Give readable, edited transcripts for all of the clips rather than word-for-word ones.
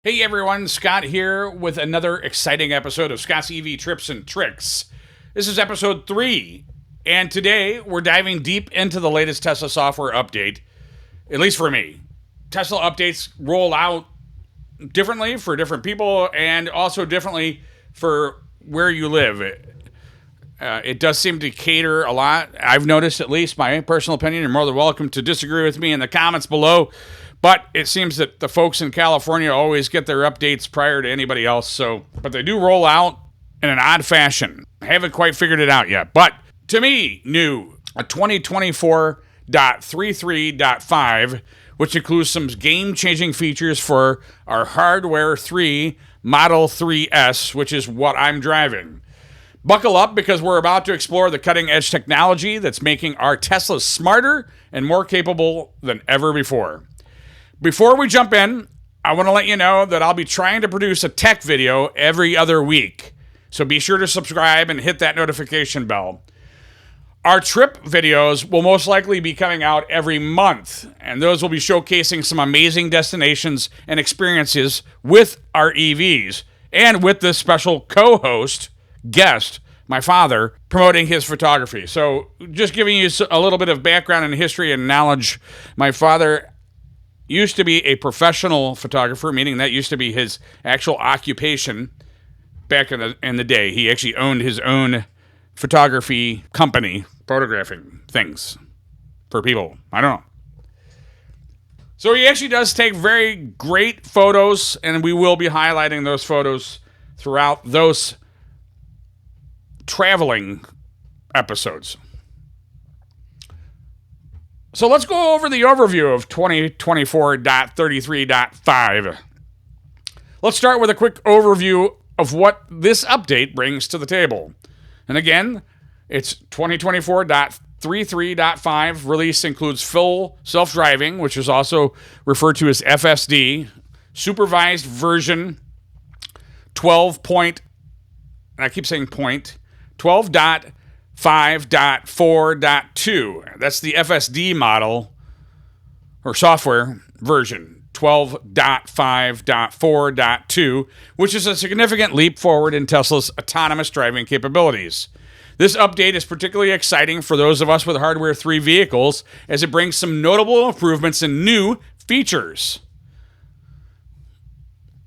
Hey everyone, Scott here with another exciting episode of Scott's EV Trips and Tricks. This is episode 3, and today we're diving deep into the latest Tesla software update, at least for me. Tesla updates roll out differently for different people and also differently for where you live. It does seem to cater a lot. I've noticed, at least my personal opinion. You're more than welcome to disagree with me in the comments below. But it seems that the folks in California always get their updates prior to anybody else. But they do roll out in an odd fashion. I haven't quite figured it out yet. But to me, new, a 2024.33.5, which includes some game-changing features for our Hardware 3 Model 3S, which is what I'm driving. Buckle up, because we're about to explore the cutting-edge technology that's making our Teslas smarter and more capable than ever before. Before we jump in, I want to let you know that I'll be trying to produce a tech video every other week. So be sure to subscribe and hit that notification bell. Our trip videos will most likely be coming out every month, and those will be showcasing some amazing destinations and experiences with our EVs, and with this special co-host, guest, my father, promoting his photography. So just giving you a little bit of background and history and knowledge. My father used to be a professional photographer, meaning that used to be his actual occupation back in the day. He actually owned his own photography company, photographing things for people. I don't know. So he actually does take very great photos, and we will be highlighting those photos throughout those traveling episodes. So let's go over the overview of 2024.33.5. Let's start with a quick overview of what this update brings to the table. And again, it's 2024.33.5. Release includes full self-driving, which is also referred to as FSD, supervised version 12 point, and I keep saying point, 12.5.4.2. That's the FSD model or software version 12.5.4.2, which is a significant leap forward in Tesla's autonomous driving capabilities. This update is particularly exciting for those of us with Hardware 3 vehicles, as it brings some notable improvements and new features.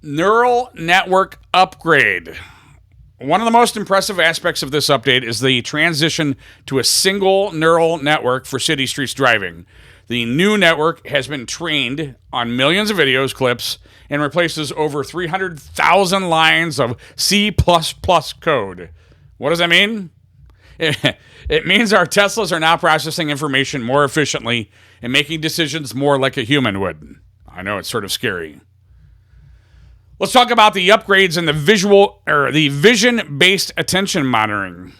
Neural network upgrade. One of the most impressive aspects of this update is the transition to a single neural network for city streets driving. The new network has been trained on millions of videos, clips, and replaces over 300,000 lines of C++ code. What does that mean? It means our Teslas are now processing information more efficiently and making decisions more like a human would. I know it's sort of scary. Let's talk about the upgrades in the vision-based attention monitoring.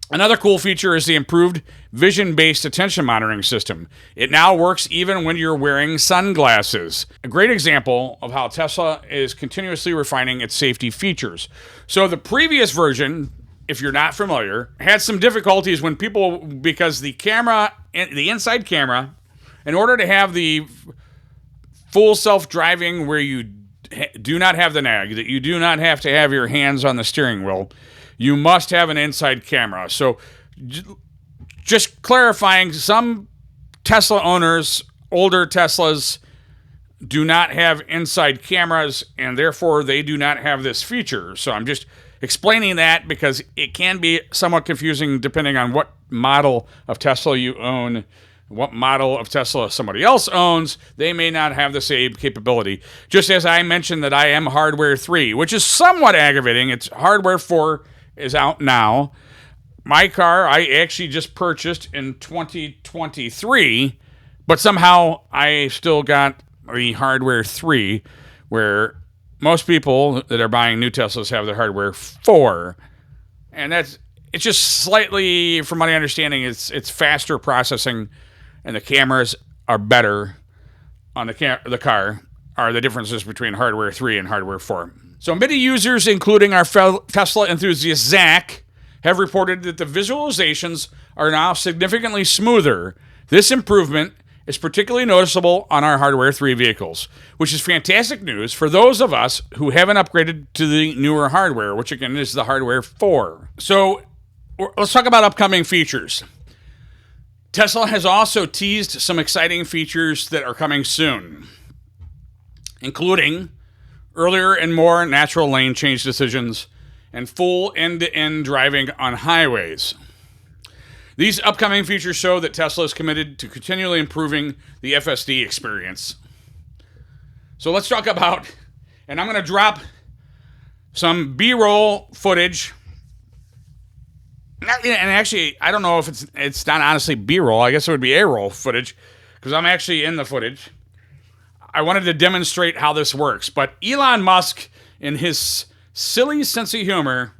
Another cool feature is the improved vision-based attention monitoring system. It now works even when you're wearing sunglasses. A great example of how Tesla is continuously refining its safety features. So the previous version, if you're not familiar, had some difficulties when because the camera, the inside camera, in order to have the full self-driving where you do not have the nag, that you do not have to have your hands on the steering wheel, you must have an inside camera. So just clarifying, some Tesla owners, older Teslas, do not have inside cameras, and therefore they do not have this feature. So I'm just explaining that because it can be somewhat confusing depending on what model of Tesla you own. What model of Tesla somebody else owns, they may not have the same capability. Just as I mentioned that I am Hardware 3, which is somewhat aggravating. It's Hardware 4 is out now. My car, I actually just purchased in 2023, but somehow I still got the Hardware 3, where most people that are buying new Teslas have the Hardware 4. And it's just slightly, from my understanding, it's faster processing, and the cameras are better on the car, are the differences between Hardware 3 and Hardware 4. So many users, including our Tesla enthusiast Zach, have reported that the visualizations are now significantly smoother. This improvement is particularly noticeable on our Hardware 3 vehicles, which is fantastic news for those of us who haven't upgraded to the newer hardware, which again is the Hardware 4. So let's talk about upcoming features. Tesla has also teased some exciting features that are coming soon, including earlier and more natural lane change decisions and full end-to-end driving on highways. These upcoming features show that Tesla is committed to continually improving the FSD experience. So let's talk about, and I'm going to drop some B-roll footage. And actually, I don't know if it's not honestly B-roll. I guess it would be A-roll footage because I'm actually in the footage. I wanted to demonstrate how this works. But Elon Musk, in his silly sense of humor,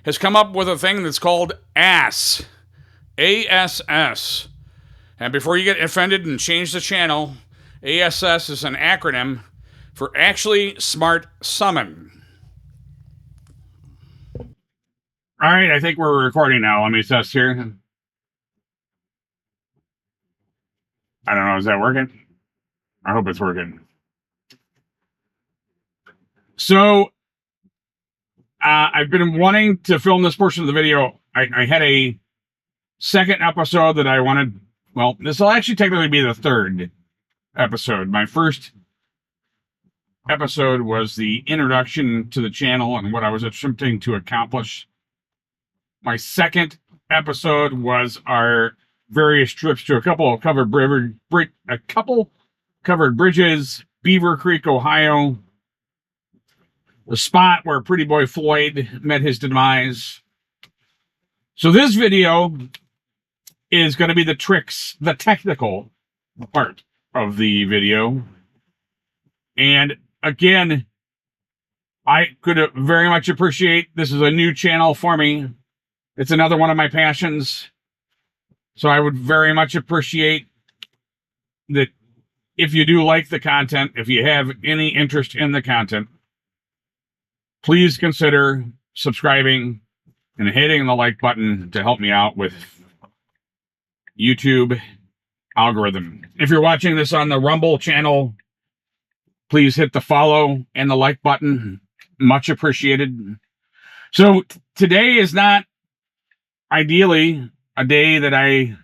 has come up with a thing that's called ASS. ASS. And before you get offended and change the channel, ASS is an acronym for Actually Smart Summon. All right, I think we're recording now. Let me test here. I don't know, is that working? I hope it's working. So, I've been wanting to film this portion of the video. I had a second episode that I wanted. Well, this will actually technically be the third episode. My first episode was the introduction to the channel and what I was attempting to accomplish. My second episode was our various trips to a couple covered bridges, Beaver Creek, Ohio, the spot where Pretty Boy Floyd met his demise. So this video is going to be the technical part of the video. And again, I could very much appreciate, this is a new channel for me. It's another one of my passions. So I would very much appreciate that if you do like the content, if you have any interest in the content, please consider subscribing and hitting the like button to help me out with YouTube algorithm. If you're watching this on the Rumble channel, please hit the follow and the like button. Much appreciated. So today is not ideally a day that I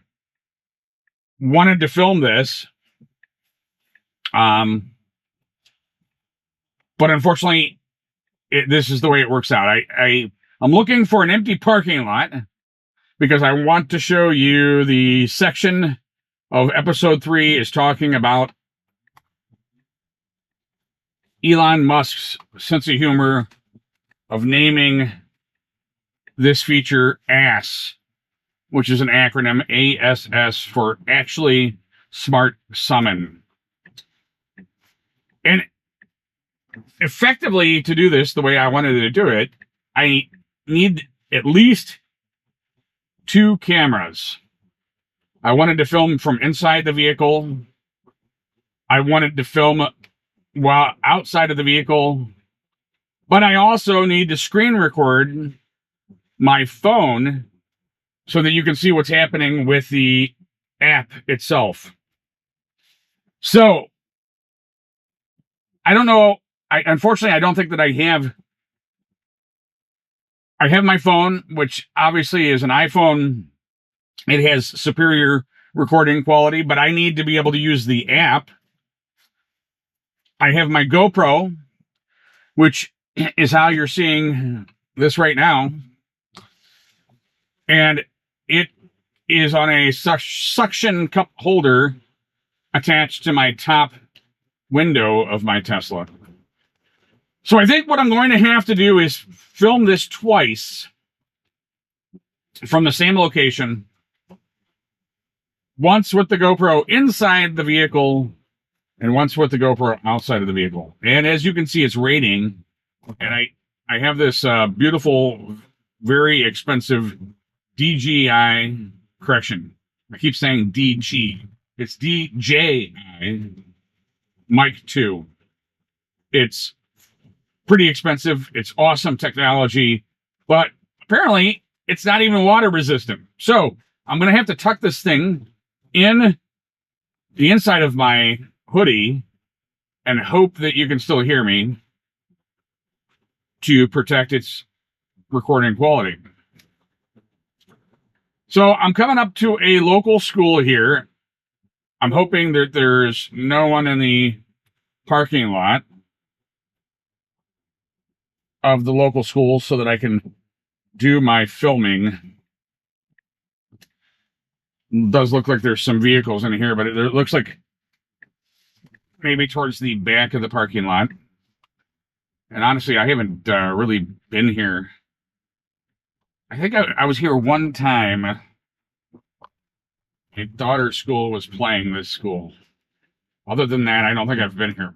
wanted to film this. But unfortunately, this is the way it works out. I'm looking for an empty parking lot because I want to show you the section of episode 3 is talking about Elon Musk's sense of humor of naming this feature ASS, which is an acronym, ASS, for Actually Smart Summon. And effectively, to do this the way I wanted to do it, I need at least 2 cameras. I wanted to film from inside the vehicle. I wanted to film while outside of the vehicle. But I also need to screen record my phone so that you can see what's happening with the app itself. So, I don't know. Unfortunately, I don't think that I have my phone, which obviously is an iPhone. It has superior recording quality, but I need to be able to use the app. I have my GoPro, which is how you're seeing this right now. And it is on a suction cup holder attached to my top window of my Tesla. So I think what I'm going to have to do is film this twice from the same location. Once with the GoPro inside the vehicle and once with the GoPro outside of the vehicle. And as you can see, it's raining. And I have this beautiful, very expensive DJI, correction. I keep saying DG. It's DJI Mic 2. It's pretty expensive. It's awesome technology. But apparently it's not even water resistant. So I'm going to have to tuck this thing in the inside of my hoodie and hope that you can still hear me to protect its recording quality. So I'm coming up to a local school here. I'm hoping that there's no one in the parking lot of the local school so that I can do my filming. It does look like there's some vehicles in here, but it looks like maybe towards the back of the parking lot. And honestly, I haven't really been here. I think I was here one time. My daughter's school was playing this school. Other than that, I don't think I've been here.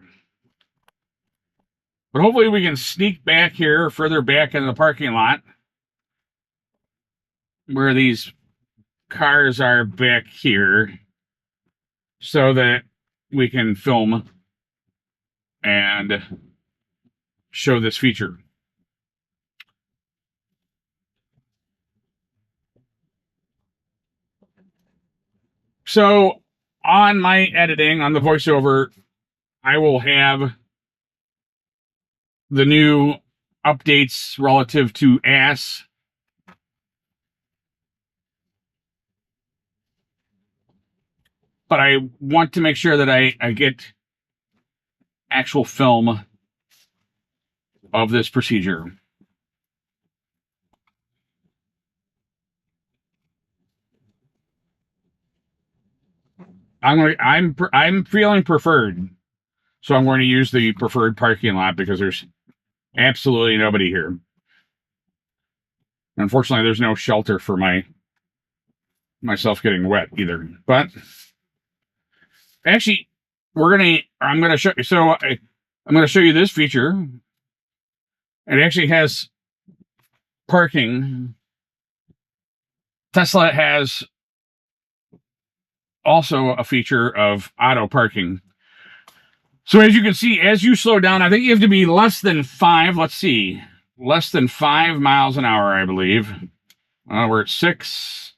But hopefully we can sneak back here, further back in the parking lot, where these cars are back here, so that we can film and show this feature. So on my editing, on the voiceover, I will have the new updates relative to ASS. But I want to make sure that I get actual film of this procedure. I'm feeling preferred, so I'm going to use the preferred parking lot because there's absolutely nobody here. Unfortunately, there's no shelter for myself getting wet either. But actually, I'm gonna show you. So I'm gonna show you this feature. It actually has parking. Tesla has also a feature of auto parking. So as you can see, as you slow down, I think you have to be less than 5. Let's see, less than 5 miles an hour, I believe. We're at 6,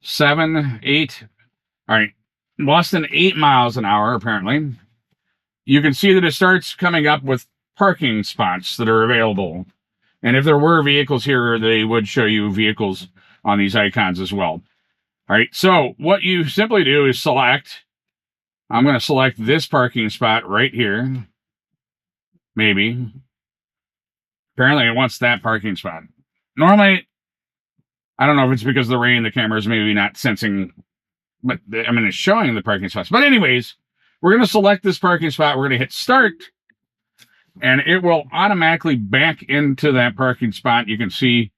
7, 8. All right, less than 8 miles an hour, apparently. You can see that it starts coming up with parking spots that are available. And if there were vehicles here, they would show you vehicles on these icons as well. All right, so what you simply do is select. I'm going to select this parking spot right here. Maybe. Apparently it wants that parking spot. Normally, I don't know if it's because of the rain, the camera is maybe not sensing, but I mean, it's showing the parking spots. But anyways, we're going to select this parking spot. We're going to hit start, and it will automatically back into that parking spot. You can see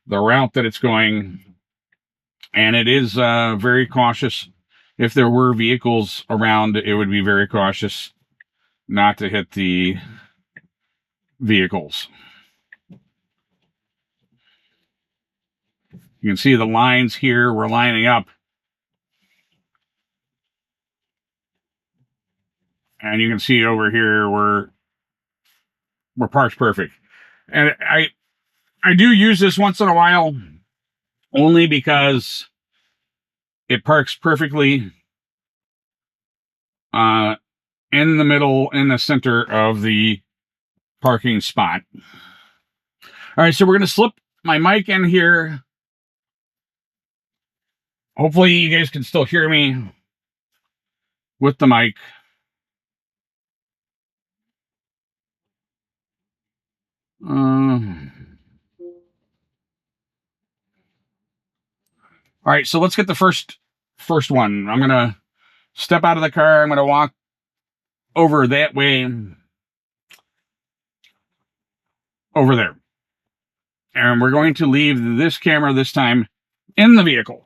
the route that it's going, and it is very cautious. If there were vehicles around, it would be very cautious not to hit the vehicles. You can see the lines here. We're lining up. And you can see over here we're parked perfect. And I do use this once in a while only because it parks perfectly in the middle, in the center of the parking spot. All right, so we're going to slip my mic in here. Hopefully you guys can still hear me with the mic. All right, so let's get the first one. I'm going to step out of the car. I'm going to walk over that way, over there. And we're going to leave this camera this time in the vehicle.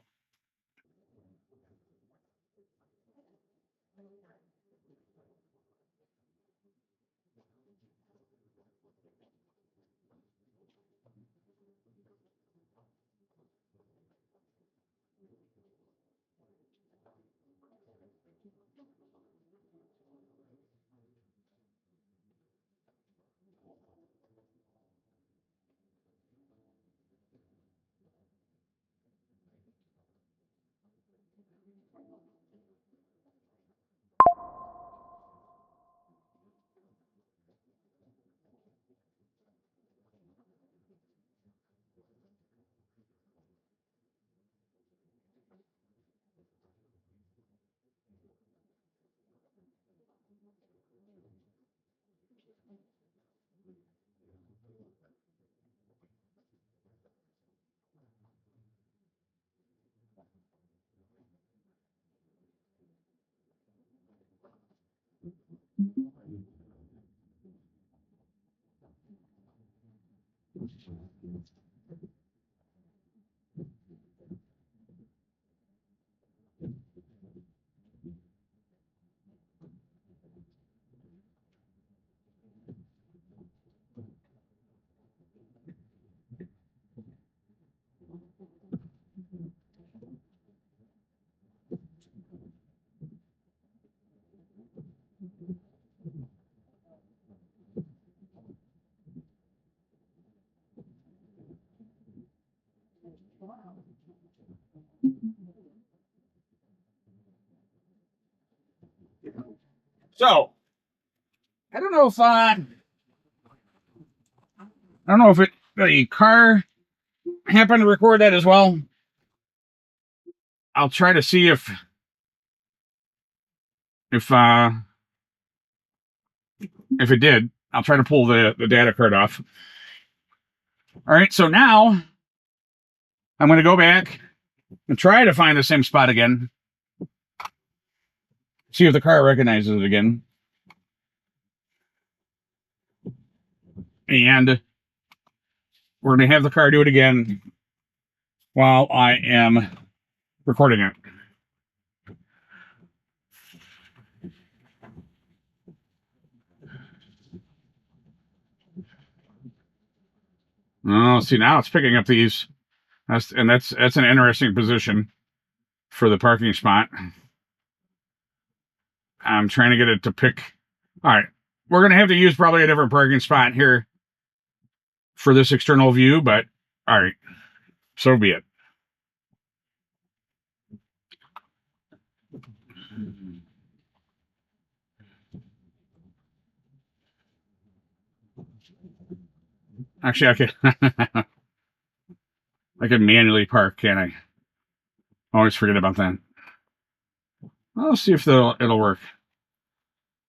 So I don't know if the car happened to record that as well. I'll try to see if it did. I'll try to pull the data card off. All right, so now I'm going to go back and try to find the same spot again. See if the car recognizes it again. And we're going to have the car do it again while I am recording it. Oh, see, now it's picking up these. That's an interesting position for the parking spot. I'm trying to get it to pick. All right. We're going to have to use probably a different parking spot here for this external view, but all right. So be it. Actually, I can I can manually park, can't I? Always forget about that. I'll see if it'll work.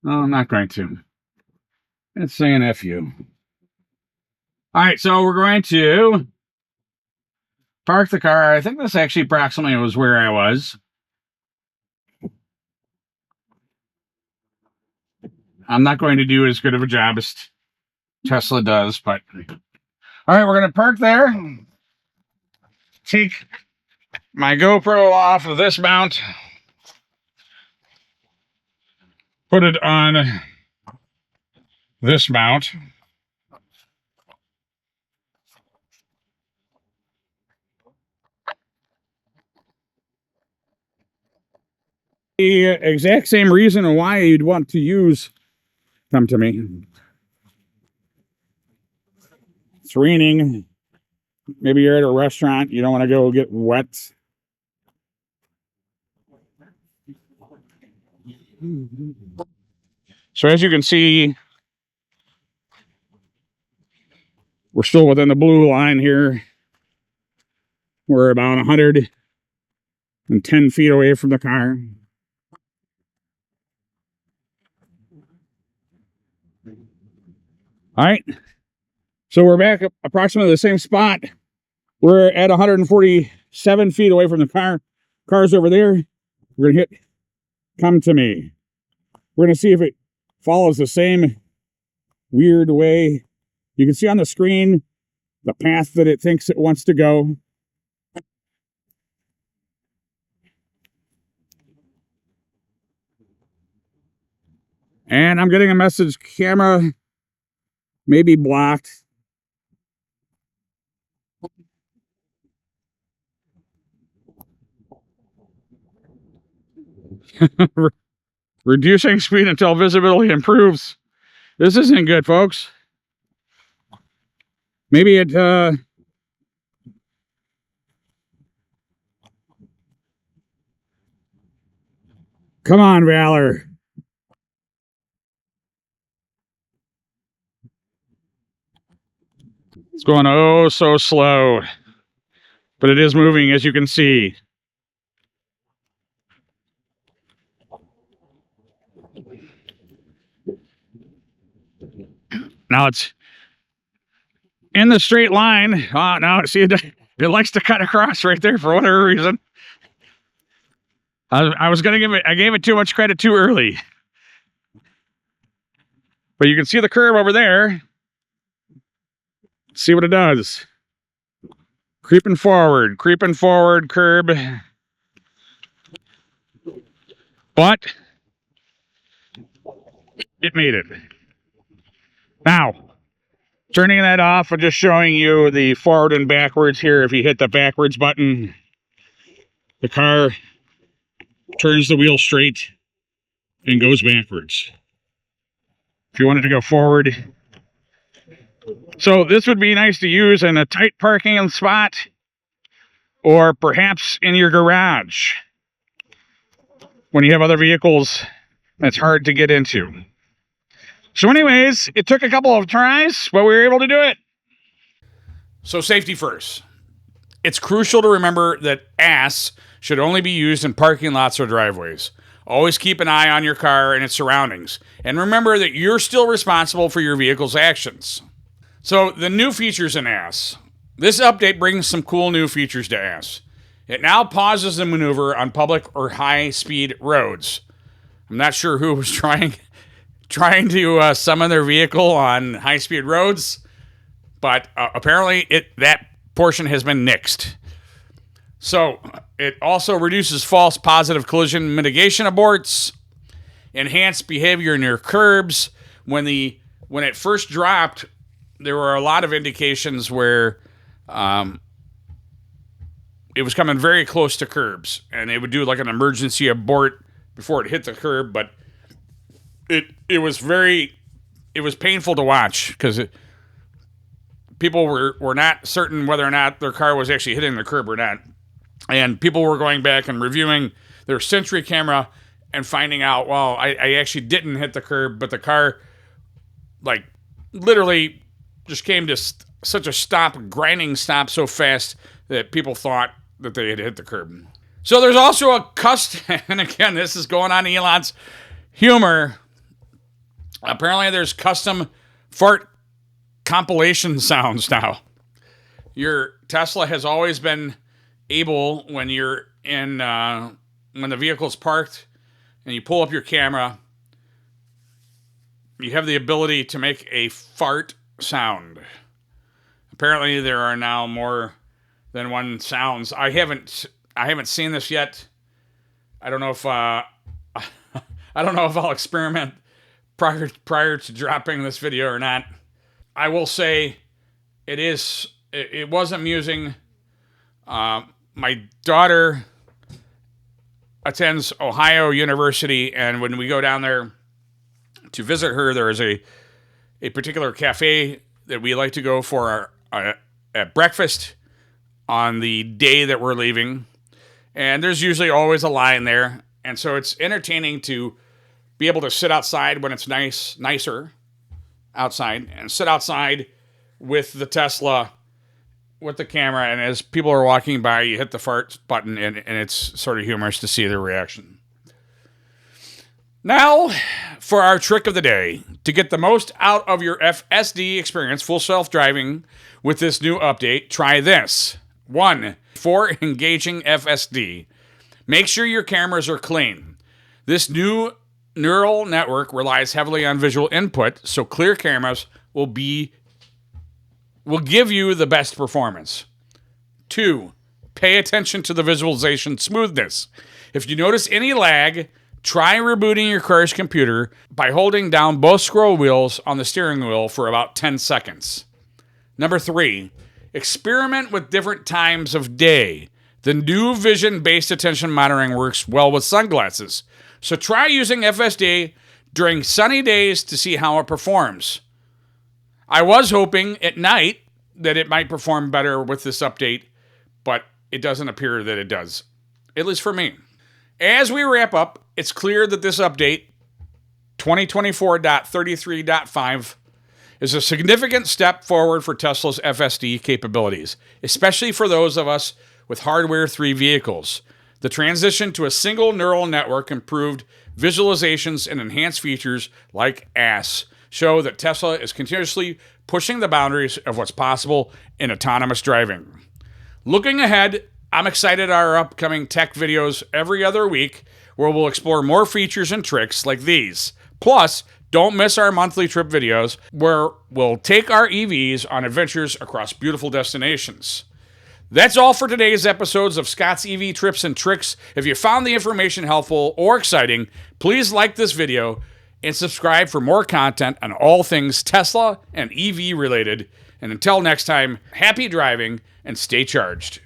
No, I'm not going to. It's saying F you. All right, so we're going to park the car. I think this actually approximately was where I was. I'm not going to do as good of a job as Tesla does, but all right, we're going to park there. Take my GoPro off of this mount. Put it on this mount. The exact same reason why you'd want to use Come to me. It's raining. Maybe you're at a restaurant. You don't want to go get wet. So as you can see, we're still within the blue line here. We're about 110 feet away from the car. All right. So we're back at approximately the same spot. We're at 147 feet away from the car. Car's over there. We're going to hit Come to Me. We're going to see if it follows the same weird way. You can see on the screen the path that it thinks it wants to go. And I'm getting a message, camera may be blocked. Reducing speed until visibility improves. This isn't good, folks. Maybe it, come on, Valor. It's going oh so slow. But it is moving, as you can see. Now it's in the straight line. Oh, now see it likes to cut across right there for whatever reason. I was gonna I gave it too much credit too early. But you can see the curve over there. See what it does. Creeping forward, curb. But it made it. Now, turning that off, I'm just showing you the forward and backwards here. If you hit the backwards button, the car turns the wheel straight and goes backwards. If you wanted to go forward. So this would be nice to use in a tight parking spot or perhaps in your garage when you have other vehicles that's hard to get into. So anyways, it took a couple of tries, but we were able to do it. So safety first. It's crucial to remember that AS should only be used in parking lots or driveways. Always keep an eye on your car and its surroundings. And remember that you're still responsible for your vehicle's actions. So the new features in AS. This update brings some cool new features to AS. It now pauses the maneuver on public or high-speed roads. I'm not sure who was trying to summon their vehicle on high-speed roads, but apparently that portion has been nixed. So it also reduces false positive collision mitigation aborts, enhanced behavior near curbs. When it first dropped, there were a lot of indications where it was coming very close to curbs, and they would do like an emergency abort before it hit the curb, but it was painful to watch because people were not certain whether or not their car was actually hitting the curb or not. And people were going back and reviewing their Sentry camera and finding out, well, I actually didn't hit the curb, but the car, like, literally just came to such a grinding stop so fast that people thought that they had hit the curb. So there's also a custom, and again, this is going on Elon's humor. Apparently there's custom fart compilation sounds now. Your Tesla has always been able, when you're in, when the vehicle's parked and you pull up your camera, you have the ability to make a fart sound. Apparently there are now more than one sounds. I haven't seen this yet. I don't know if I'll experiment prior to dropping this video or not. I will say it was amusing. My daughter attends Ohio University, and when we go down there to visit her, there is a particular cafe that we like to go for at breakfast on the day that we're leaving. And there's usually always a line there. And so it's entertaining to be able to sit outside when it's nicer outside, and sit outside with the Tesla, with the camera, and as people are walking by, you hit the fart button, and it's sort of humorous to see their reaction. Now, for our trick of the day. To get the most out of your FSD experience, full self-driving, with this new update, try this. 1. For engaging FSD, make sure your cameras are clean. This new neural network relies heavily on visual input, so clear cameras will give you the best performance. 2. Pay attention to the visualization smoothness. If you notice any lag, try rebooting your car's computer by holding down both scroll wheels on the steering wheel for about 10 seconds. Number 3. Experiment with different times of day. The new vision-based attention monitoring works well with sunglasses, so try using FSD during sunny days to see how it performs. I was hoping at night that it might perform better with this update, but it doesn't appear that it does, at least for me. As we wrap up, it's clear that this update, 2024.33.5, is a significant step forward for Tesla's FSD capabilities, especially for those of us with Hardware 3 vehicles. The transition to a single neural network, improved visualizations, and enhanced features like AS show that Tesla is continuously pushing the boundaries of what's possible in autonomous driving. Looking ahead, I'm excited our upcoming tech videos every other week, where we'll explore more features and tricks like these. Plus, don't miss our monthly trip videos, where we'll take our EVs on adventures across beautiful destinations. That's all for today's episodes of Scott's EV Trips and Tricks. If you found the information helpful or exciting, please like this video and subscribe for more content on all things Tesla and EV related. And until next time, happy driving and stay charged.